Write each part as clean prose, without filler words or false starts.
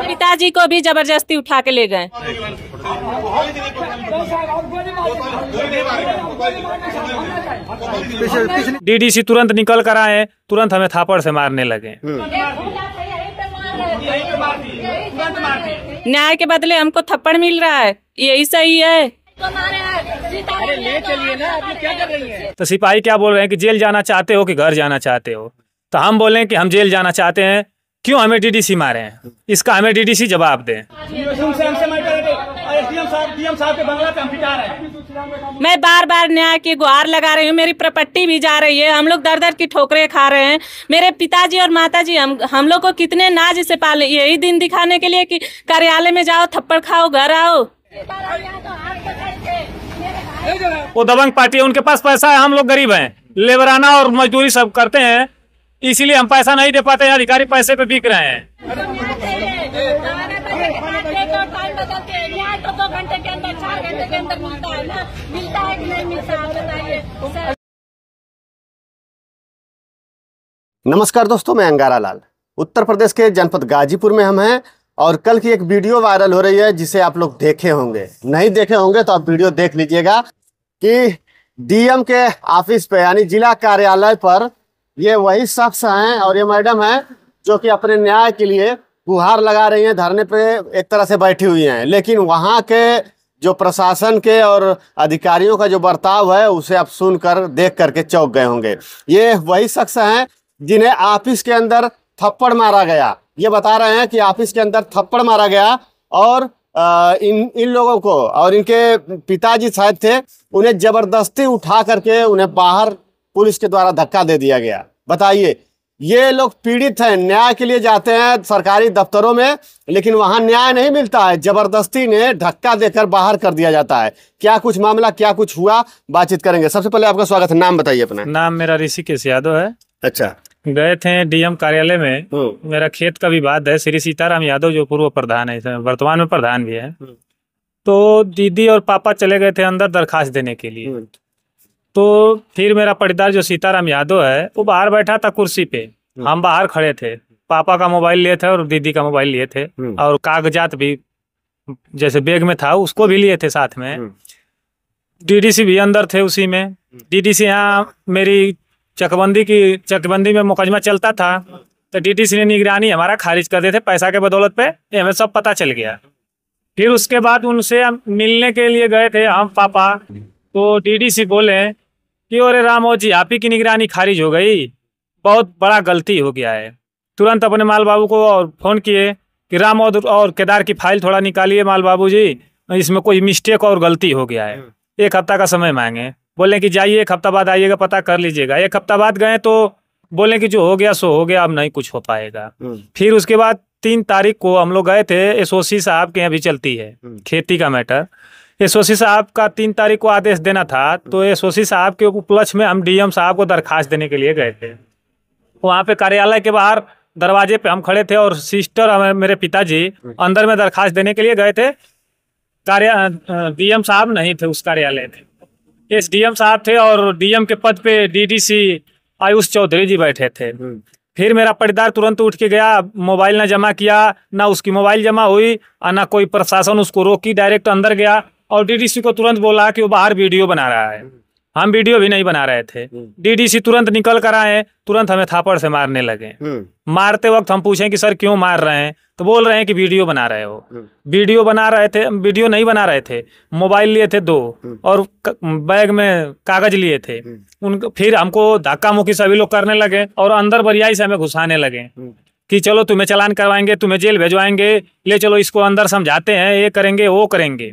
पिताजी को भी जबरदस्ती उठा के ले गए। डीडीसी तुरंत निकल कर आए, तुरंत हमें थापड़ से मारने लगे। न्याय के बदले हमको थप्पड़ मिल रहा है, यही सही है। अरे ले चलिए ना, आप क्या कर रही हैं? तो सिपाही क्या बोल रहे हैं कि जेल जाना चाहते हो कि घर जाना चाहते हो? तो हम बोले कि हम जेल जाना चाहते हैं, क्यों हमें डीडीसी मारे हैं, इसका हमें डीडीसी जवाब दें। मैं बार बार न्याय की गुहार लगा रही हूँ, मेरी प्रॉपर्टी भी जा रही है, हम लोग दर दर की ठोकरें खा रहे हैं। मेरे पिताजी और माताजी हम लोग को कितने नाज से पाले, यही दिन दिखाने के लिए कि कार्यालय में जाओ थप्पड़ खाओ घर आओ। वो दबंग पार्टी है, उनके पास पैसा है, हम लोग गरीब हैं, लेबराना और मजदूरी सब करते हैं, इसीलिए हम पैसा नहीं दे पाते हैं। अधिकारी पैसे पे बिक रहे हैं। नमस्कार दोस्तों, मैं अंगारा लाल। उत्तर प्रदेश के जनपद गाजीपुर में हम हैं और कल की एक वीडियो वायरल हो रही है जिसे आप लोग देखे होंगे, नहीं देखे होंगे तो आप वीडियो देख लीजिएगा कि डीएम के ऑफिस पे यानी जिला कार्यालय पर ये वही शख्स हैं और ये मैडम हैं जो कि अपने न्याय के लिए गुहार लगा रही हैं, धरने पे एक तरह से बैठी हुई हैं। लेकिन वहाँ के जो प्रशासन के और अधिकारियों का जो बर्ताव है उसे आप सुनकर देख करके चौंक गए होंगे। ये वही शख्स हैं जिन्हें ऑफिस के अंदर थप्पड़ मारा गया। ये बता रहे हैं कि ऑफिस के अंदर थप्पड़ मारा गया और इन लोगों को और इनके पिताजी शायद थे, उन्हें जबरदस्ती उठा करके उन्हें बाहर पुलिस के द्वारा धक्का दे दिया गया। बताइए, ये लोग पीड़ित हैं, न्याय के लिए जाते हैं सरकारी दफ्तरों में, लेकिन वहां न्याय नहीं मिलता है, जबरदस्ती ने धक्का देकर बाहर कर दिया जाता है। क्या कुछ मामला, क्या कुछ हुआ, बातचीत करेंगे। सबसे पहले आपका स्वागत है, नाम बताइए अपना। नाम मेरा ऋषिकेश यादव है। अच्छा, गए थे डीएम कार्यालय में, मेरा खेत का विवाद है। श्री सीताराम यादव जो पूर्व प्रधान है, वर्तमान में प्रधान भी है, तो दीदी और पापा चले गए थे अंदर दरखास्त देने के लिए। तो फिर मेरा पटीदार जो सीताराम यादव है वो बाहर बैठा था कुर्सी पे, हम बाहर खड़े थे। पापा का मोबाइल लिए थे और दीदी का मोबाइल लिए थे और कागजात भी जैसे बैग में था उसको भी लिए थे साथ में। डीडीसी भी अंदर थे उसी में। डीडीसी यहाँ मेरी चकबंदी में मुकदमा चलता था, तो डीडीसी ने निगरानी हमारा खारिज कर दिए थे पैसा के बदौलत पे, ये हमें सब पता चल गया। फिर उसके बाद उनसे हम मिलने के लिए गए थे हम पापा, तो डीडीसी बोले कि अरे रामो जी, आप ही की निगरानी खारिज हो गई, बहुत बड़ा गलती हो गया है। तुरंत अपने माल बाबू को और फोन किए कि राम और केदार की फाइल थोड़ा निकालिए माल बाबू जी, इसमें कोई मिस्टेक और गलती हो गया है। 1 हफ्ता का समय मांगे, बोले कि जाइए 1 हफ्ता बाद आइएगा, पता कर लीजिएगा। 1 हफ्ता बाद गए तो बोले कि जो हो गया सो हो गया, अब नहीं कुछ हो पाएगा। फिर उसके बाद 3 तारीख को हम लोग गए थे, एसओसी साहब के यहाँ भी चलती है खेती का मैटर। एसओसी साहब का 3 तारीख को आदेश देना था, तो एसओसी साहब के उपलक्ष्य में हम डीएम साहब को दरखास्त देने के लिए गए थे। वहाँ पे कार्यालय के बाहर दरवाजे पे हम खड़े थे और सिस्टर और मेरे पिताजी अंदर में दरखास्त देने के लिए गए थे। डीएम साहब नहीं थे उस कार्यालय में, एसडीएम साहब थे और डीएम के पद पे डीडीसी आयुष चौधरी जी बैठे थे। फिर मेरा पटीदार तुरंत उठ के गया, मोबाइल ना जमा किया, ना उसकी मोबाइल जमा हुई और ना कोई प्रशासन उसको रोकी, डायरेक्ट अंदर गया और डीडीसी को तुरंत बोला कि वो बाहर वीडियो बना रहा है। हम वीडियो भी नहीं बना रहे थे। डीडीसी तुरंत निकल कर आए, तुरंत हमें थापड़ से मारने लगे। मारते वक्त हम पूछे कि सर क्यों मार रहे हैं, तो बोल रहे हैं कि वीडियो बना रहे हो। वीडियो बना रहे थे, वीडियो नहीं बना रहे थे, मोबाइल लिए थे 2 और बैग में कागज लिए थे। फिर हमको धक्का मुक्की सभी लोग करने लगे और अंदर बरियाई से हमें घुसाने लगे कि चलो तुम्हें चालान करवाएंगे, तुम्हें जेल भेजवाएंगे, ले चलो इसको अंदर समझाते हैं, ये करेंगे वो करेंगे।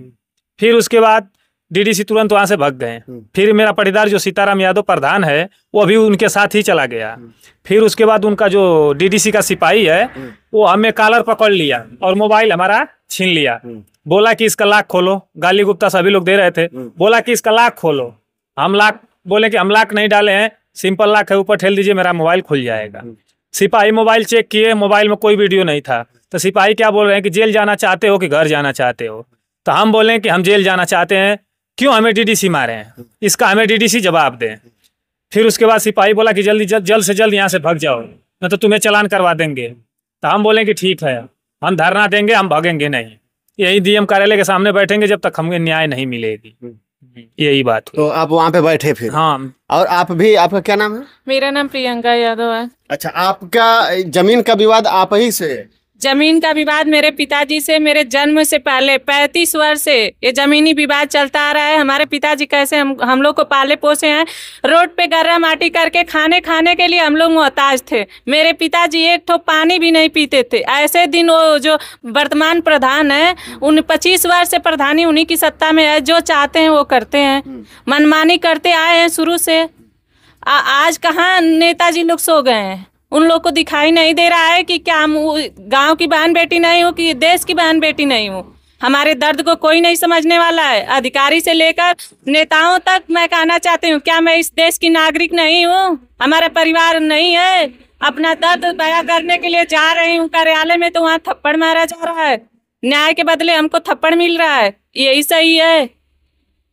फिर उसके बाद डीडीसी तुरंत वहां से भाग गए। फिर मेरा पटीदार जो सीताराम यादव प्रधान है वो अभी उनके साथ ही चला गया। फिर उसके बाद उनका जो डीडीसी का सिपाही है वो हमें कॉलर पकड़ लिया और मोबाइल हमारा छीन लिया। बोला कि इसका लॉक खोलो, गाली गुप्ता सभी लोग दे रहे थे, बोला कि इसका लॉक खोलो। हम लॉक बोले कि हम लॉक नहीं डाले हैं, सिंपल लॉक है, ऊपर ठेल दीजिए, मेरा मोबाइल खुल जाएगा। सिपाही मोबाइल चेक किए, मोबाइल में कोई वीडियो नहीं था। तो सिपाही क्या बोल रहे हैं कि जेल जाना चाहते हो कि घर जाना चाहते हो? तो हम बोले कि हम जेल जाना चाहते हैं, क्यों हमें डीडीसी मारे हैं, इसका हमें डीडीसी जवाब दें। फिर उसके बाद सिपाही बोला कि जल्द से जल्द यहाँ से भाग जाओ, न तो तुम्हें चालान करवा देंगे। तो हम बोले कि ठीक है, हम धरना देंगे, हम भागेंगे नहीं, यही डीएम कार्यालय के सामने बैठेंगे जब तक हमें न्याय नहीं मिलेगी। यही बात। तो आप वहाँ पे बैठे फिर? हाँ। और आप भी, आपका क्या नाम है? मेरा नाम प्रियंका यादव है। अच्छा, आपका जमीन का विवाद आप ही से? जमीन का विवाद मेरे पिताजी से, मेरे जन्म से पहले 35 वर्ष से ये जमीनी विवाद चलता आ रहा है। हमारे पिताजी कैसे हम लोग को पाले पोसे हैं, रोड पे गर्रा माटी करके खाने के लिए हम लोग मोहताज थे। मेरे पिताजी एक ठो पानी भी नहीं पीते थे। ऐसे दिन वो जो वर्तमान प्रधान है, उन 25 वर्ष से प्रधानी उन्हीं की सत्ता में है, जो चाहते हैं वो करते हैं, मनमानी करते आए हैं शुरू से। आज कहाँ नेताजी लोग सो गए हैं? उन लोग को दिखाई नहीं दे रहा है कि क्या हम गांव की बहन बेटी नहीं हो कि देश की बहन बेटी नहीं हो। हमारे दर्द को कोई नहीं समझने वाला है, अधिकारी से लेकर नेताओं तक। मैं कहना चाहती हूँ, क्या मैं इस देश की नागरिक नहीं हूँ? हमारा परिवार नहीं है? अपना दर्द बयां करने के लिए जा रही हूँ कार्यालय में, तो वहाँ थप्पड़ मारा जा रहा है, न्याय के बदले हमको थप्पड़ मिल रहा है। यही सही है?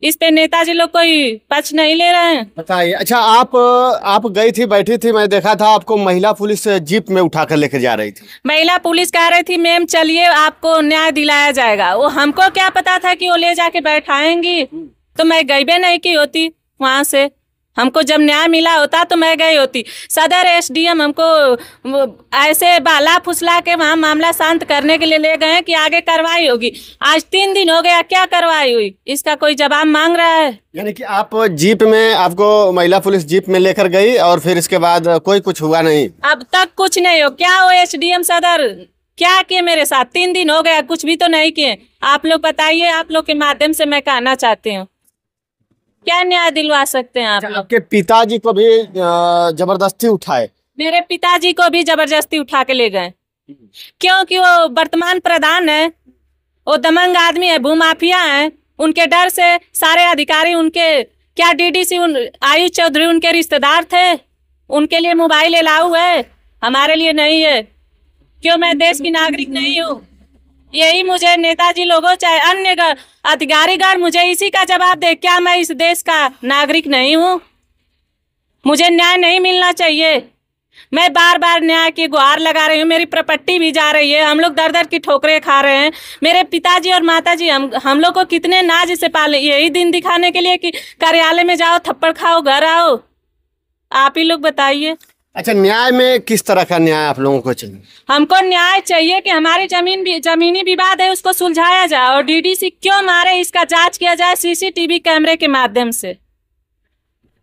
इस पे नेताजी लोग कोई पक्ष नहीं ले रहे हैं। बताइए। अच्छा, आप गई थी, बैठी थी, मैं देखा था आपको महिला पुलिस जीप में उठाकर लेकर जा रही थी। महिला पुलिस कह रही थी मैम चलिए आपको न्याय दिलाया जाएगा। वो हमको क्या पता था कि वो ले जाके बैठाएंगी, तो मैं गई भी नहीं की होती वहां से। हमको जब न्याय मिला होता तो मैं गई होती। सदर एसडीएम हमको ऐसे बाला फुसला के वहाँ मामला शांत करने के लिए ले गए कि आगे कार्रवाई होगी। आज 3 दिन हो गया, क्या कार्रवाई हुई? इसका कोई जवाब मांग रहा है? यानी कि आप जीप में, आपको महिला पुलिस जीप में लेकर गई और फिर इसके बाद कोई कुछ हुआ नहीं? अब तक कुछ नहीं हो। क्या हो एसडीएम सदर क्या किए मेरे साथ? 3 दिन हो गया, कुछ भी तो नहीं किए। आप लोग बताइए, आप लोग के माध्यम से मैं कहना चाहती हूँ, क्या न्याय दिलवा सकते हैं आप लोग? आपके पिताजी को भी जबरदस्ती उठाए? मेरे पिताजी को भी जबरदस्ती उठा के ले गए, क्योंकि वो वर्तमान प्रधान है, वो दमंग आदमी है, भूमाफिया है। उनके डर से सारे अधिकारी उनके, क्या डीडीसी आयुष चौधरी उनके रिश्तेदार थे, उनके लिए मोबाइल अलाउ है, हमारे लिए नहीं है। क्यों मैं देश की नागरिक नहीं हूँ? यही मुझे नेताजी लोगों चाहे अन्य अधिकारीगण मुझे इसी का जवाब दे, क्या मैं इस देश का नागरिक नहीं हूँ? मुझे न्याय नहीं मिलना चाहिए? मैं बार बार न्याय की गुहार लगा रही हूँ, मेरी प्रॉपर्टी भी जा रही है, हम लोग दर दर की ठोकरें खा रहे हैं। मेरे पिताजी और माताजी हम लोग को कितने नाज से पाले, यही दिन दिखाने के लिए कि कार्यालय में जाओ, थप्पड़ खाओ, घर आओ। आप ही लोग बताइए। अच्छा, न्याय में किस तरह का न्याय आप लोगों को चाहिए? हमको न्याय चाहिए कि हमारी जमीनी विवाद है उसको सुलझाया जाए, और डीडीसी क्यों मारे इसका जांच किया जाए सीसीटीवी कैमरे के माध्यम से।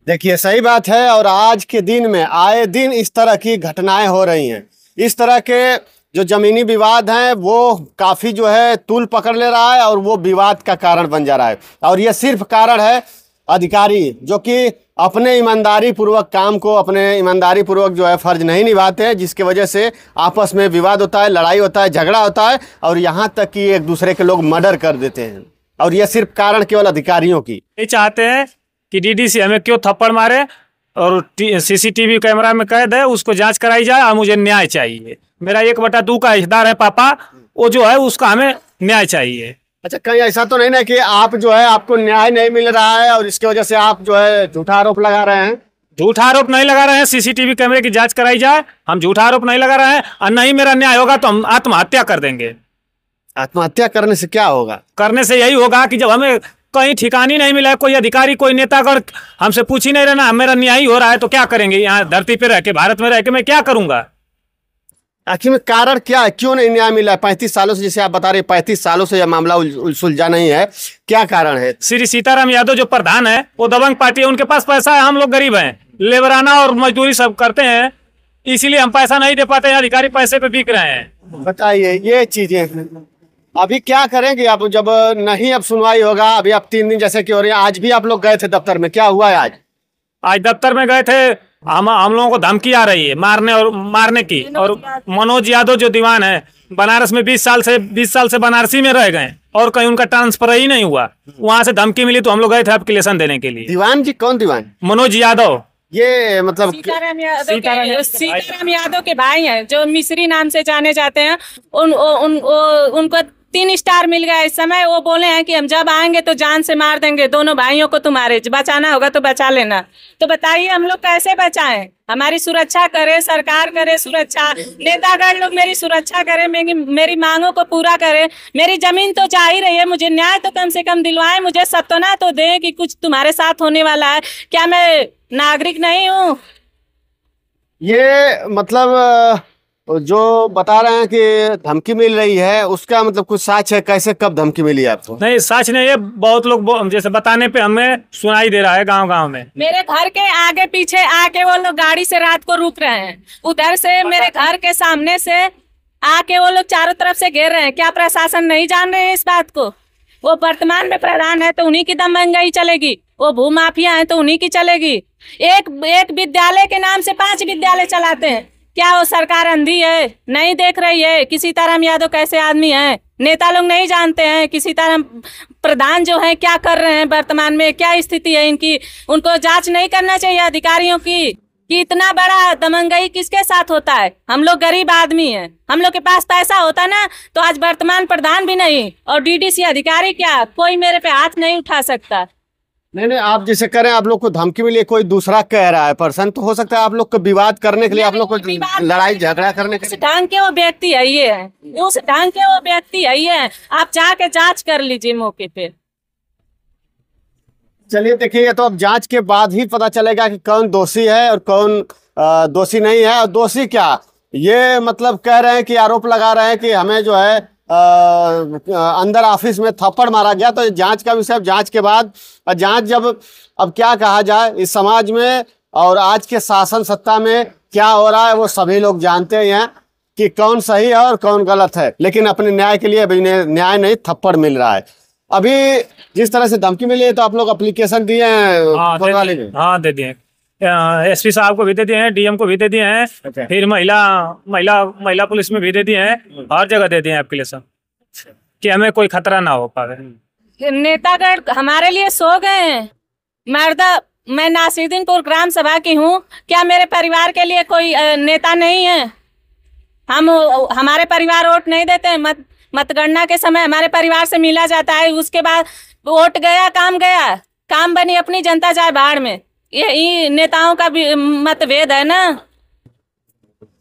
देखिए, सही बात है। और आज के दिन में आए दिन इस तरह की घटनाएं हो रही हैं। इस तरह के जो जमीनी विवाद हैं वो काफी जो है तूल पकड़ ले रहा है और वो विवाद का कारण बन जा रहा है। और ये सिर्फ कारण है अधिकारी जो कि अपने ईमानदारी पूर्वक काम को, अपने ईमानदारी पूर्वक जो है फर्ज नहीं निभाते हैं, जिसकी वजह से आपस में विवाद होता है, लड़ाई होता है, झगड़ा होता है, और यहाँ तक कि एक दूसरे के लोग मर्डर कर देते हैं। और यह सिर्फ कारण केवल अधिकारियों की। ये चाहते हैं कि डीडीसी हमें क्यों थप्पड़ मारे और सीसीटीवी कैमरा में कैद है, उसको जांच कराई जाए और मुझे न्याय चाहिए। मेरा 1/2 का हिस्सेदार है पापा, वो जो है उसका हमें न्याय चाहिए। अच्छा, कहीं ऐसा तो नहीं ना कि आप जो है आपको न्याय नहीं मिल रहा है और इसकी वजह से आप जो है झूठा आरोप लगा रहे हैं? झूठा आरोप नहीं लगा रहे हैं, सीसीटीवी कैमरे की जांच कराई जाए। हम झूठा आरोप नहीं लगा रहे हैं, और नहीं मेरा न्याय होगा तो हम आत्महत्या कर देंगे। आत्महत्या करने से क्या होगा? करने से यही होगा कि जब हमें कहीं ठिकानी नहीं मिला, कोई अधिकारी, कोई नेतागण हमसे पूछ ही नहीं रहे ना, मेरा न्याय ही हो रहा है, तो क्या करेंगे? यहाँ धरती पे रह के, भारत में रह के मैं क्या करूंगा? आखिर में कारण क्या है? क्यों नहीं न्याय मिला? 35 सालों से, जैसे आप बता रहे, 35 सालों से यह मामला सुलझा नहीं है, क्या कारण है? श्री सीताराम यादव जो प्रधान है वो दबंग पार्टी है, उनके पास पैसा है, हम लोग गरीब हैं, लेबराना और मजदूरी सब करते हैं, इसीलिए हम पैसा नहीं दे पाते हैं, अधिकारी पैसे पे बिक रहे हैं। बताइए ये चीजें अभी क्या करेंगे आप? जब नहीं अब सुनवाई होगा, अभी आप 3 दिन जैसे कि हो रही है, आज भी आप लोग गए थे दफ्तर में, क्या हुआ है आज दफ्तर में गए थे, हम लोगों को धमकी आ रही है मारने की। और मनोज यादव जो दीवान है, बनारस में 20 साल से बनारसी में रह गए और कहीं उनका ट्रांसफर ही नहीं हुआ, वहां से धमकी मिली तो हम लोग गए थे एप्लीकेशन देने के लिए। दीवान जी? कौन दीवान? मनोज यादव। ये मतलब सीताराम यादव के भाई हैं, जो मिस्री नाम से जाने जाते हैं। उनको 3 स्टार मिल गया इस समय। वो बोले हैं कि हम जब आएंगे तो जान से मार देंगे दोनों भाइयों को, तुम्हारे बचाना होगा तो बचा लेना। तो बताइए हम लोग कैसे बचाएं? हमारी सुरक्षा करे सरकार, करे सुरक्षा, नेतागण लोग मेरी सुरक्षा करे, मेरी मांगों को पूरा करे। मेरी जमीन तो चाह ही रही है, मुझे न्याय तो कम से कम दिलवाएं, मुझे सत्वना तो दें कि कुछ तुम्हारे साथ होने वाला है। क्या मैं नागरिक नहीं हूँ? ये मतलब जो बता रहे हैं कि धमकी मिल रही है, उसका मतलब कुछ साक्ष्य है? कैसे कब धमकी मिली आपको? नहीं, सच नहीं है। बहुत लोग जैसे बताने पे हमें सुनाई दे रहा है गांव गांव में। मेरे घर के आगे पीछे आके वो लोग गाड़ी से रात को रुक रहे हैं, उधर से मेरे घर के सामने से आके वो लोग चारों तरफ से घेर रहे हैं। क्या प्रशासन नहीं जान रहे हैं इस बात को? वो वर्तमान में प्रधान है तो उन्हीं की दमंगाई चलेगी, वो भू माफिया है तो उन्हीं की चलेगी। एक विद्यालय के नाम से 5 विद्यालय चलाते हैं। क्या वो सरकार अंधी है? नहीं देख रही है कि सीताराम यादव कैसे आदमी है? नेता लोग नहीं जानते हैं कि सीताराम प्रधान जो है क्या कर रहे हैं, वर्तमान में क्या स्थिति है इनकी? उनको जांच नहीं करना चाहिए अधिकारियों की कि इतना बड़ा दमंगई किसके साथ होता है? हम लोग गरीब आदमी हैं, हम लोग के पास पैसा होता ना तो आज वर्तमान प्रधान भी नहीं और डीडीसी अधिकारी क्या कोई मेरे पे हाथ नहीं उठा सकता। नहीं, आप जैसे करें, आप लोग को धमकी मिली, कोई दूसरा कह रहा है पर्सन, तो हो सकता है आप लोग को विवाद करने के लिए, आप लोग को लड़ाई झगड़ा करने के लिए। उस ढंग के वो व्यक्ति है ये है, उस ढंग के वो व्यक्ति है ये है। आप जाके जांच कर लीजिए मौके पे। चलिए देखिए, तो अब जांच के बाद ही पता चलेगा कि कौन दोषी है और कौन दोषी नहीं है। और दोषी क्या, ये मतलब कह रहे हैं कि आरोप लगा रहे हैं कि हमें जो है अंदर ऑफिस में थप्पड़ मारा गया। तो जांच का विषय, जांच के बाद जांच जब, अब क्या कहा जाए, इस समाज में और आज के शासन सत्ता में क्या हो रहा है वो सभी लोग जानते हैं कि कौन सही है और कौन गलत है। लेकिन अपने न्याय के लिए अभी न्याय नहीं, थप्पड़ मिल रहा है। अभी जिस तरह से धमकी मिली है तो आप लोग एप्लीकेशन दिए हैं? हाँ, दे दिए। एसपी साहब को भी दे दिए हैं, डीएम को भी दे दिए हैं, फिर महिला पुलिस में भी दे दिए हैं, हर जगह दे दिए हैं एप्लीकेशन कि हमें कोई खतरा ना हो पावे। नेतागढ़ हमारे लिए सो गए हैं। मैं नासिरुद्दीनपुर ग्राम सभा की हूँ। क्या मेरे परिवार के लिए कोई नेता नहीं है? हमारे परिवार वोट नहीं देते हैं। मतगणना के समय हमारे परिवार से मिला जाता है, उसके बाद वोट गया काम बनी अपनी, जनता जाए बाहर में। ये नेताओं का भी मतभेद है ना।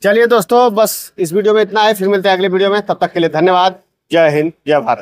चलिए दोस्तों, बस इस वीडियो में इतना है, फिर मिलते हैं अगले वीडियो में। तब तक के लिए धन्यवाद। जय हिंद, जय भारत।